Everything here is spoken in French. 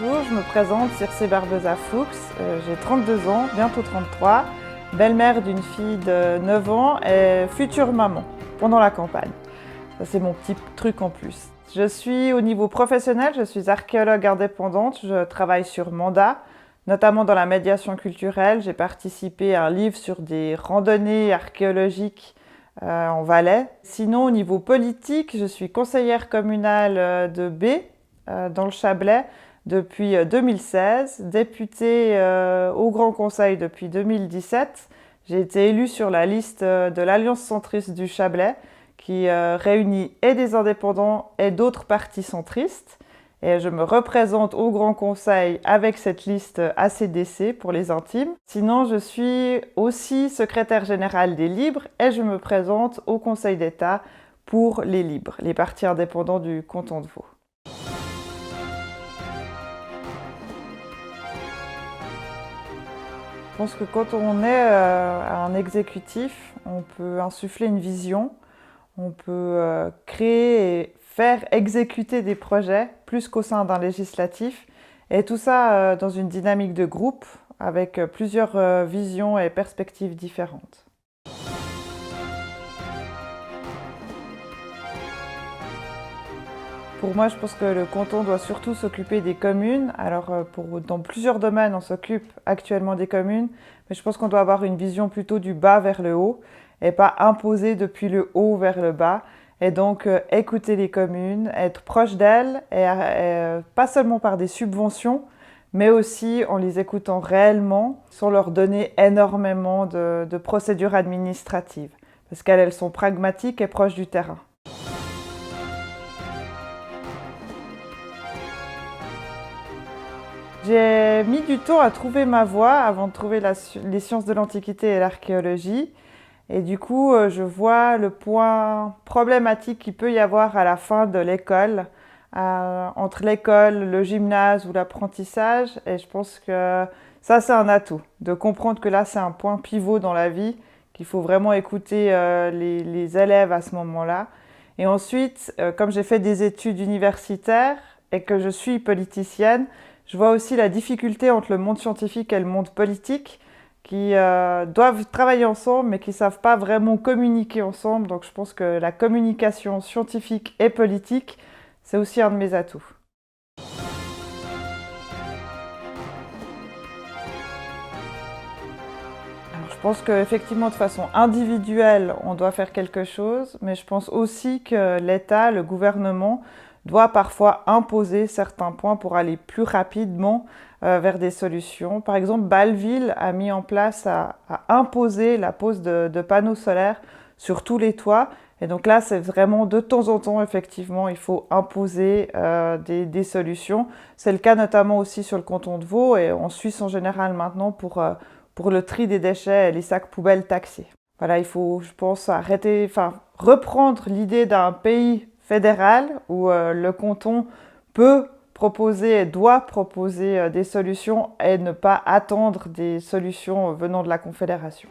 Bonjour, je me présente Circé Barbosa-Fuchs, j'ai 32 ans, bientôt 33, belle-mère d'une fille de 9 ans et future maman pendant la campagne. Ça c'est mon petit truc en plus. Je suis au niveau professionnel, je suis archéologue indépendante, je travaille sur mandat, notamment dans la médiation culturelle. J'ai participé à un livre sur des randonnées archéologiques en Valais. Sinon, au niveau politique, je suis conseillère communale de B, dans le Chablais, depuis 2016, députée au Grand Conseil depuis 2017. J'ai été élue sur la liste de l'Alliance centriste du Chablais, qui réunit et des indépendants et d'autres partis centristes. Et je me représente au Grand Conseil avec cette liste ACDC pour les intimes. Sinon, je suis aussi secrétaire générale des Libres et je me présente au Conseil d'État pour les Libres, les partis indépendants du canton de Vaud. Je pense que quand on est un exécutif, on peut insuffler une vision, on peut créer et faire exécuter des projets plus qu'au sein d'un législatif. Et tout ça dans une dynamique de groupe avec plusieurs visions et perspectives différentes. Pour moi, je pense que le canton doit surtout s'occuper des communes. Alors, dans plusieurs domaines, on s'occupe actuellement des communes, mais je pense qu'on doit avoir une vision plutôt du bas vers le haut et pas imposer depuis le haut vers le bas. Et donc, écouter les communes, être proche d'elles, et pas seulement par des subventions, mais aussi en les écoutant réellement, sans leur donner énormément de procédures administratives, parce qu'elles sont pragmatiques et proches du terrain. J'ai mis du temps à trouver ma voie avant de trouver les sciences de l'Antiquité et l'archéologie. Et du coup, je vois le point problématique qu'il peut y avoir à la fin de l'école, entre l'école, le gymnase ou l'apprentissage. Et je pense que ça, c'est un atout, de comprendre que là, c'est un point pivot dans la vie, qu'il faut vraiment écouter les élèves à ce moment-là. Et ensuite, comme j'ai fait des études universitaires et que je suis politicienne, je vois aussi la difficulté entre le monde scientifique et le monde politique, qui doivent travailler ensemble, mais qui ne savent pas vraiment communiquer ensemble. Donc je pense que la communication scientifique et politique, c'est aussi un de mes atouts. Alors, je pense qu'effectivement, de façon individuelle, on doit faire quelque chose, mais je pense aussi que l'État, le gouvernement, doit parfois imposer certains points pour aller plus rapidement vers des solutions. Par exemple, Bâle-Ville a mis en place, a imposé la pose de panneaux solaires sur tous les toits. Et donc là, c'est vraiment de temps en temps, effectivement, il faut imposer des solutions. C'est le cas notamment aussi sur le canton de Vaud et en Suisse en général maintenant pour le tri des déchets et les sacs poubelles taxés. Voilà, il faut, je pense, reprendre l'idée d'un pays fédéral où le canton peut proposer et doit proposer des solutions et ne pas attendre des solutions venant de la Confédération.